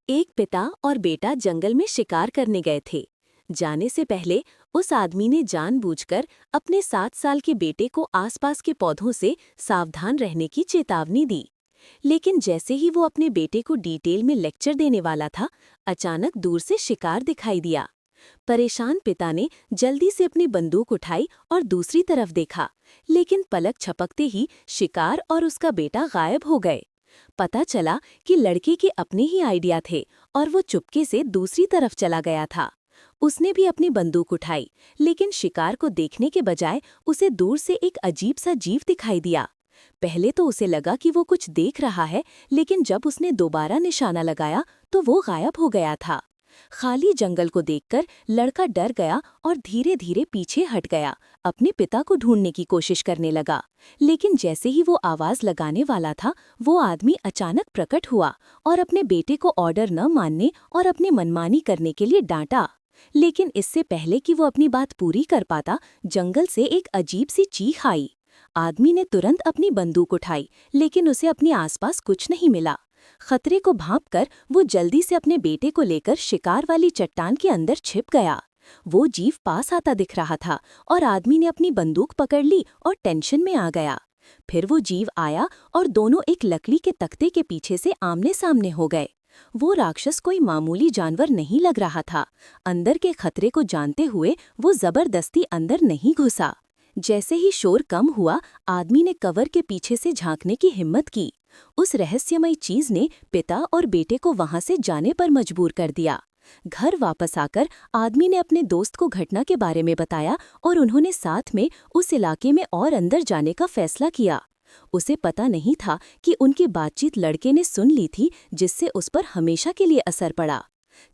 एक पिता और बेटा जंगल में शिकार करने गए थे। जाने से पहले उस आदमी ने जानबूझकर अपने 7 साल के बेटे को आसपास के पौधों से सावधान रहने की चेतावनी दी। लेकिन जैसे ही वो अपने बेटे को डिटेल में लेक्चर देने वाला था, अचानक दूर से शिकार दिखाई दिया। परेशान पिता ने जल्दी से अपनी बंदूक उठाई और दूसरी तरफ देखा, लेकिन पलक झपकते ही शिकार और उसका बेटा गायब हो गए। पता चला कि लड़के के अपने ही आइडिया थे और वो चुपके से दूसरी तरफ चला गया था। उसने भी अपनी बंदूक उठाई, लेकिन शिकार को देखने के बजाय उसे दूर से एक अजीब सा जीव दिखाई दिया। पहले तो उसे लगा कि वो कुछ देख रहा है, लेकिन जब उसने दोबारा निशाना लगाया तो वो गायब हो गया था। खाली जंगल को देखकर लड़का डर गया और धीरे धीरे पीछे हट गया, अपने पिता को ढूंढने की कोशिश करने लगा। लेकिन जैसे ही वो आवाज लगाने वाला था, वो आदमी अचानक प्रकट हुआ और अपने बेटे को ऑर्डर न मानने और अपनी मनमानी करने के लिए डांटा। लेकिन इससे पहले कि वो अपनी बात पूरी कर पाता, जंगल से एक अजीब सी चीख आई। आदमी ने तुरंत अपनी बंदूक उठाई, लेकिन उसे अपने आसपास कुछ नहीं मिला। खतरे को भांपकर वो जल्दी से अपने बेटे को लेकर शिकार वाली चट्टान के अंदर छिप गया। वो जीव पास आता दिख रहा था और आदमी ने अपनी बंदूक पकड़ ली और टेंशन में आ गया। फिर वो जीव आया और दोनों एक लकड़ी के तख्ते के पीछे से आमने सामने हो गए। वो राक्षस कोई मामूली जानवर नहीं लग रहा था। अंदर के खतरे को जानते हुए वो जबरदस्ती अंदर नहीं घुसा। जैसे ही शोर कम हुआ, आदमी ने कवर के पीछे से झांकने की हिम्मत की। उस रहस्यमयी चीज ने पिता और बेटे को वहां से जाने पर मजबूर कर दिया। घर वापस आकर आदमी ने अपने दोस्त को घटना के बारे में बताया और उन्होंने साथ में उस इलाके में और अंदर जाने का फैसला किया। उसे पता नहीं था कि उनकी बातचीत लड़के ने सुन ली थी, जिससे उस पर हमेशा के लिए असर पड़ा।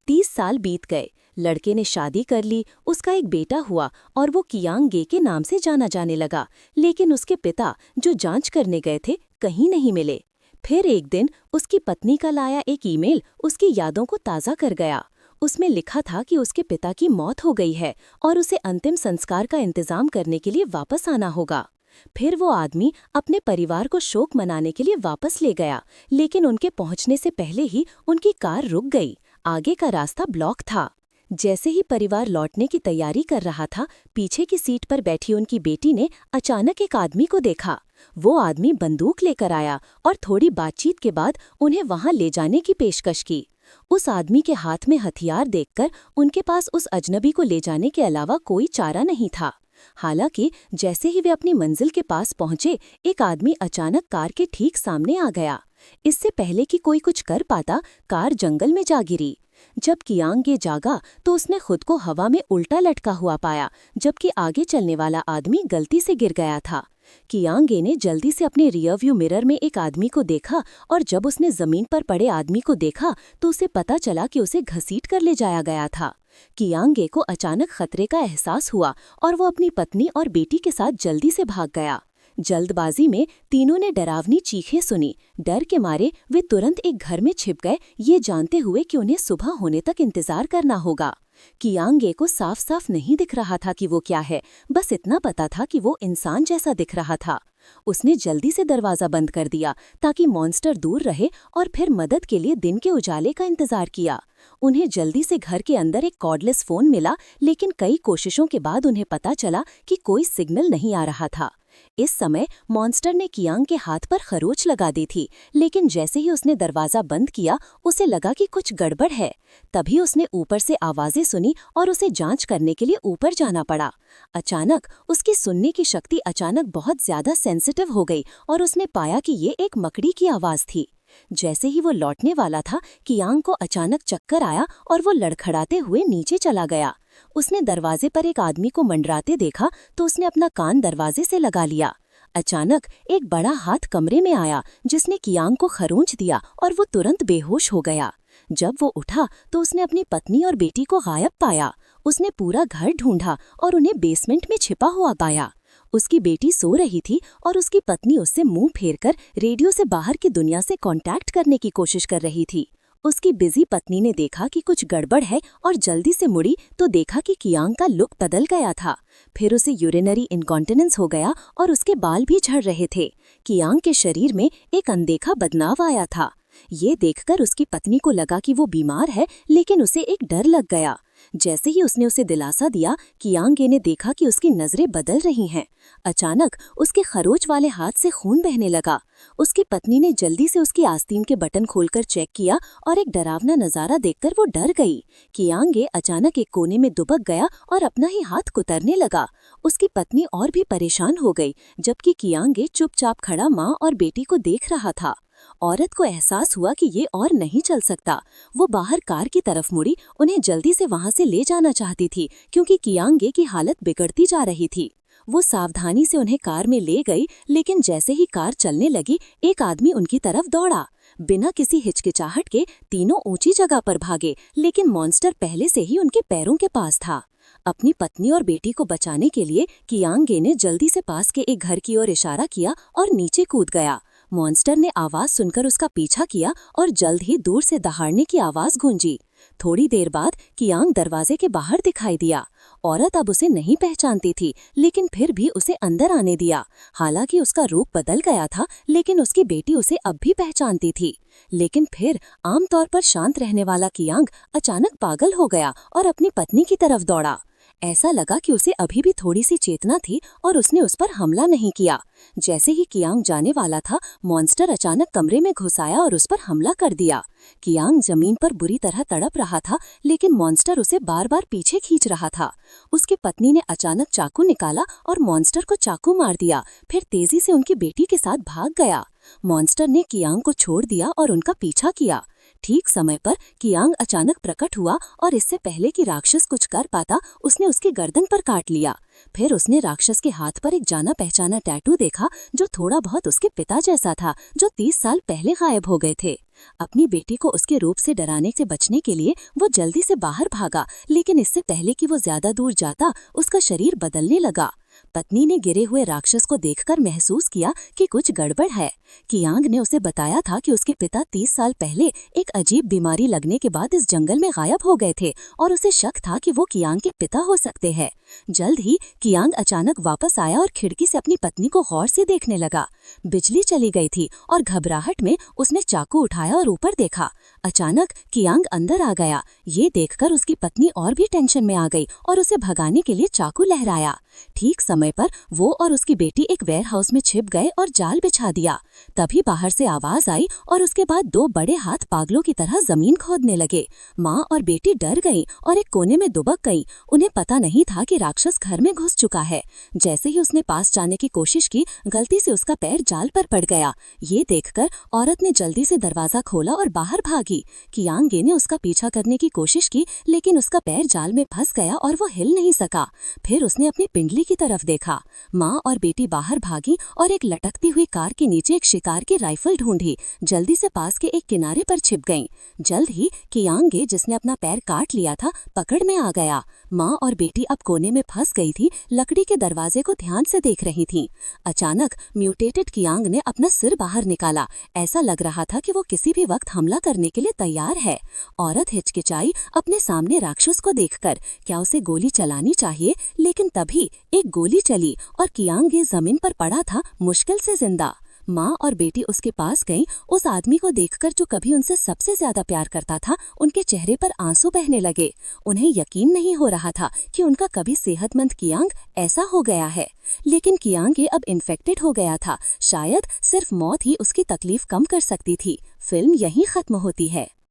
30 साल बीत गए। लड़के ने शादी कर ली, उसका एक बेटा हुआ और वो कियांग गे के नाम से जाना जाने लगा। लेकिन उसके पिता, जो जांच करने गए थे, कहीं नहीं मिले। फिर एक दिन उसकी पत्नी का लाया एक ईमेल उसकी यादों को ताज़ा कर गया। उसमें लिखा था कि उसके पिता की मौत हो गई है और उसे अंतिम संस्कार का इंतजाम करने के लिए वापस आना होगा। फिर वो आदमी अपने परिवार को शोक मनाने के लिए वापस ले गया, लेकिन उनके पहुंचने से पहले ही उनकी कार रुक गई। आगे का रास्ता ब्लॉक था। जैसे ही परिवार लौटने की तैयारी कर रहा था, पीछे की सीट पर बैठी उनकी बेटी ने अचानक एक आदमी को देखा। वो आदमी बंदूक लेकर आया और थोड़ी बातचीत के बाद उन्हें वहां ले जाने की पेशकश की। उस आदमी के हाथ में हथियार देखकर उनके पास उस अजनबी को ले जाने के अलावा कोई चारा नहीं था। हालांकि जैसे ही वे अपनी मंजिल के पास पहुंचे, एक आदमी अचानक कार के ठीक सामने आ गया। इससे पहले कि कोई कुछ कर पाता, कार जंगल में जा गिरी। जब कियांग गे जागा तो उसने खुद को हवा में उल्टा लटका हुआ पाया, जबकि आगे चलने वाला आदमी गलती से गिर गया था। कियांग गे ने जल्दी से अपने रियर व्यू मिरर में एक आदमी को देखा और जब उसने जमीन पर पड़े आदमी को देखा तो उसे पता चला कि उसे घसीट कर ले जाया गया था। कियांग गे को अचानक खतरे का एहसास हुआ और वो अपनी पत्नी और बेटी के साथ जल्दी से भाग गया। जल्दबाजी में तीनों ने डरावनी चीखें सुनी। डर के मारे वे तुरंत एक घर में छिप गए, ये जानते हुए कि उन्हें सुबह होने तक इंतजार करना होगा। कियांग गे को साफ साफ नहीं दिख रहा था कि वो क्या है, बस इतना पता था कि वो इंसान जैसा दिख रहा था। उसने जल्दी से दरवाजा बंद कर दिया ताकि मॉन्स्टर दूर रहे और फिर मदद के लिए दिन के उजाले का इंतजार किया। उन्हें जल्दी से घर के अंदर एक कॉर्डलेस फोन मिला, लेकिन कई कोशिशों के बाद उन्हें पता चला कि कोई सिग्नल नहीं आ रहा था। इस समय मॉन्स्टर ने कियांग के हाथ पर खरोच लगा दी थी, लेकिन जैसे ही उसने दरवाजा बंद किया उसे लगा कि कुछ गड़बड़ है। तभी उसने ऊपर से आवाजें सुनी और उसे जांच करने के लिए ऊपर जाना पड़ा। अचानक उसकी सुनने की शक्ति अचानक बहुत ज्यादा सेंसिटिव हो गई और उसने पाया कि ये एक मकड़ी की आवाज थी। जैसे ही वो लौटने वाला था, कियांग को अचानक चक्कर आया और वो लड़खड़ाते हुए नीचे चला गया। उसने दरवाजे पर एक आदमी को मंडराते देखा तो उसने अपना कान दरवाजे से लगा लिया। अचानक एक बड़ा हाथ कमरे में आया, जिसने कियांग को खरोंच दिया और वो तुरंत बेहोश हो गया। जब वो उठा तो उसने अपनी पत्नी और बेटी को गायब पाया। उसने पूरा घर ढूंढा और उन्हें बेसमेंट में छिपा हुआ पाया। उसकी बेटी सो रही थी और उसकी पत्नी उससे मुंह फेरकर रेडियो से बाहर की दुनिया से कांटेक्ट करने की कोशिश कर रही थी। उसकी बिजी पत्नी ने देखा कि कुछ गड़बड़ है और जल्दी से मुड़ी तो देखा कि कियांग का लुक बदल गया था। फिर उसे यूरिनरी इनकॉन्टिनेंस हो गया और उसके बाल भी झड़ रहे थे। कियांग के शरीर में एक अनदेखा बदलाव आया था। ये देखकर उसकी पत्नी को लगा कि वो बीमार है, लेकिन उसे एक डर लग गया। जैसे ही उसने उसे दिलासा दिया, कियांगे ने देखा कि उसकी नजरें बदल रही हैं। अचानक उसके खरोच वाले हाथ से खून बहने लगा। उसकी पत्नी ने जल्दी से उसकी आस्तीन के बटन खोलकर चेक किया और एक डरावना नजारा देखकर वो डर गई। कियांगे अचानक एक कोने में दुबक गया और अपना ही हाथ कुतरने लगा। उसकी पत्नी और भी परेशान हो गई, जबकि कियांगे चुपचाप खड़ा माँ और बेटी को देख रहा था। औरत को एहसास हुआ कि ये और नहीं चल सकता। वो बाहर कार की तरफ मुड़ी, उन्हें जल्दी से वहां से ले जाना चाहती थी, क्योंकि कियांगे की हालत बिगड़ती जा रही थी। वो सावधानी से उन्हें कार में ले गई, लेकिन जैसे ही कार चलने लगी, एक आदमी उनकी तरफ दौड़ा। बिना किसी हिचकिचाहट के तीनों ऊंची जगह पर भागे, लेकिन मॉन्स्टर पहले से ही उनके पैरों के पास था। अपनी पत्नी और बेटी को बचाने के लिए कियांगे ने जल्दी से पास के एक घर की ओर इशारा किया और नीचे कूद गया। मॉन्स्टर ने आवाज सुनकर उसका पीछा किया और जल्द ही दूर से दहाड़ने की आवाज गूंजी। थोड़ी देर बाद कियांग दरवाजे के बाहर दिखाई दिया। औरत अब उसे नहीं पहचानती थी, लेकिन फिर भी उसे अंदर आने दिया। हालांकि उसका रूप बदल गया था, लेकिन उसकी बेटी उसे अब भी पहचानती थी। लेकिन फिर आमतौर पर शांत रहने वाला कियांग अचानक पागल हो गया और अपनी पत्नी की तरफ दौड़ा। ऐसा लगा कि उसे अभी भी थोड़ी सी चेतना थी और उसने उस पर हमला नहीं किया। जैसे ही कियांग जाने वाला था, मॉन्स्टर अचानक कमरे में घुस आया और उस पर हमला कर दिया। कियांग जमीन पर बुरी तरह तड़प रहा था, लेकिन मॉन्स्टर उसे बार बार पीछे खींच रहा था। उसकी पत्नी ने अचानक चाकू निकाला और मॉन्स्टर को चाकू मार दिया, फिर तेजी से उनकी बेटी के साथ भाग गया। मॉन्स्टर ने कियांग को छोड़ दिया और उनका पीछा किया। ठीक समय पर कियांग अचानक प्रकट हुआ और इससे पहले कि राक्षस कुछ कर पाता, उसने उसकी गर्दन पर काट लिया। फिर उसने राक्षस के हाथ पर एक जाना पहचाना टैटू देखा, जो थोड़ा बहुत उसके पिता जैसा था, जो 30 साल पहले गायब हो गए थे। अपनी बेटी को उसके रूप से डराने से बचने के लिए वो जल्दी से बाहर भागा, लेकिन इससे पहले कि वो ज्यादा दूर जाता, उसका शरीर बदलने लगा। पत्नी ने गिरे हुए राक्षस को देखकर महसूस किया कि कुछ गड़बड़ है। कियांग ने उसे बताया था कि उसके पिता 30 साल पहले एक अजीब बीमारी लगने के बाद इस जंगल में गायब हो गए थे और उसे शक था कि वो कियांग के पिता हो सकते हैं। जल्द ही कियांग अचानक वापस आया और खिड़की से अपनी पत्नी को गौर से देखने लगा। बिजली चली गई थी और घबराहट में उसने चाकू उठाया और ऊपर देखा। अचानक कियांग अंदर आ गया। ये देखकर उसकी पत्नी और भी टेंशन में आ गई और उसे भगाने के लिए चाकू लहराया। ठीक समय पर वो और उसकी बेटी एक वेयर हाउस में छिप गए और जाल बिछा दिया। तभी बाहर से आवाज आई और उसके बाद 2 बड़े हाथ पागलों की तरह जमीन खोदने लगे। माँ और बेटी डर गईं और एक कोने में दुबक गईं। उन्हें पता नहीं था कि राक्षस घर में घुस चुका है। जैसे ही उसने पास जाने की कोशिश की, गलती से उसका पैर जाल पर पड़ गया। ये देखकर औरत ने जल्दी से दरवाजा खोला और बाहर भागी। कियांगे ने उसका पीछा करने की कोशिश की, लेकिन उसका पैर जाल में फंस गया और वो हिल नहीं सका। फिर उसने अपनी पिंडली की तरफ देखा। माँ और बेटी बाहर भागी और एक लटकती हुई कार के नीचे एक शिकार की राइफल ढूंढी। जल्दी से पास के एक किनारे पर छिप गईं। जल्द ही कियांगे, जिसने अपना पैर काट लिया था, पकड़ में आ गया। माँ और बेटी अब कोने में फंस गई थी, लकड़ी के दरवाजे को ध्यान से देख रही थीं। अचानक म्यूटेटेड कियांग ने अपना सिर बाहर निकाला। ऐसा लग रहा था कि वो किसी भी वक्त हमला करने के लिए तैयार है। औरत हिचकिचाई अपने सामने राक्षस को देखकर। क्या उसे गोली चलानी चाहिए? लेकिन तभी एक गोली चली और कियांगे जमीन पर पड़ा था, मुश्किल से जिंदा। माँ और बेटी उसके पास गईं। उस आदमी को देखकर जो कभी उनसे सबसे ज्यादा प्यार करता था, उनके चेहरे पर आंसू बहने लगे। उन्हें यकीन नहीं हो रहा था कि उनका कभी सेहतमंद कियांग ऐसा हो गया है। लेकिन कियांगे अब इन्फेक्टेड हो गया था। शायद सिर्फ मौत ही उसकी तकलीफ कम कर सकती थी। फिल्म यहीं खत्म होती है।